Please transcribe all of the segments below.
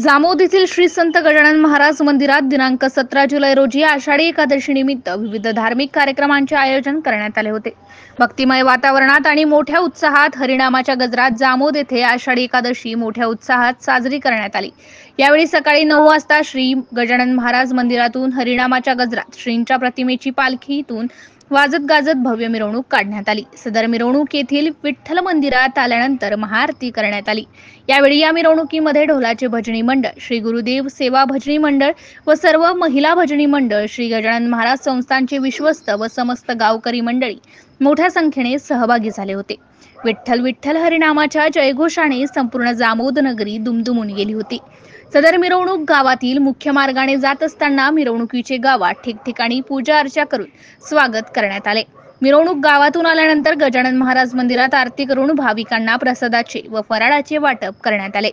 जामोद येथील श्री संत गजानन महाराज मंदिरात दिनांक 17 जुलै रोजी आषाढी एकादशी निमित्त विविध धार्मिक कार्यक्रमांचे आयोजन करण्यात आले होते। भक्तिमय वातावरणात आणि मोठ्या उत्साहात हरिनामाच्या गजरात जामोद येथे आषाढी एकादशी मोठ्या उत्साहात साजरी करण्यात आली। यावेळी सकाळी 9 वाजता श्री गजानन महाराज मंदिरातून हरिनामाच्या गजरात श्रींच्या प्रतिमेची पालखीतून वाजत गाजत भव्य मिरवणूक काढण्यात आली। सदर मिरवणूक येथील विठ्ठल मंदिरात आल्यानंतर महाआरती करण्यात आली। यावेळी या मिरवणुकीमध्ये ढोलाचे भजनी मंडळ, श्री गुरुदेव सेवा भजनी मंडळ व सर्व महिला भजनी मंडळ, श्री गजानन महाराज संस्थानचे विश्वस्त व समस्त गावकरी मंडळी मोठ्या संख्येने सहभागी झाले होते। विठ्ठल विठ्ठल हरिनामाच्या जयघोषाने संपूर्ण जामोद नगरी दुमदुमून गेली होती। सदर मिरवणूक गावातील मुख्य मार्गाने जात असताना मिरवणुकीचे गावात ठिकठिकाणी पूजा अर्चा करून स्वागत करण्यात आले। मिरवणूक गावातून आल्यानंतर गजानन महाराज मंदिरात आरती करून भाविकांना प्रसादाचे व फराळाचे वाटप करण्यात आले।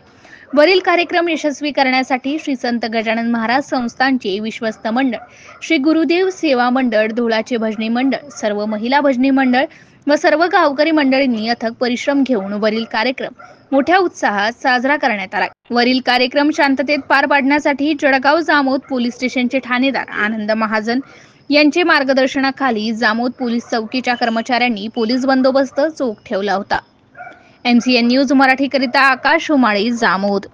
वरील कार्यक्रम यशस्वी करण्यासाठी श्री संत गजानन महाराज संस्थानचे विश्वस्त मंडळ, श्री गुरुदेव सेवा मंडळ, ढोलाचे भजनी मंडळ, सर्व महिला भजनी मंडळ व सर्व गावकरी मंडळींनी अथक परिश्रम घेऊन वरील कार्यक्रम मोठ्या उत्साहात साजरा करण्यात आला। वरील कार्यक्रम शांततेत पार पाडण्यासाठी जळगाव जामोद पोलीस स्टेशनचे ठाणेदार आनंद महाजन यांचे मार्गदर्शनाखाली जामोद पोलीस चौकीच्या कर्मचाऱ्यांनी पोलीस बंदोबस्त चोख ठेवला होता। MCN न्यूज मराठी करिता आकाश उमाळे, जामोद।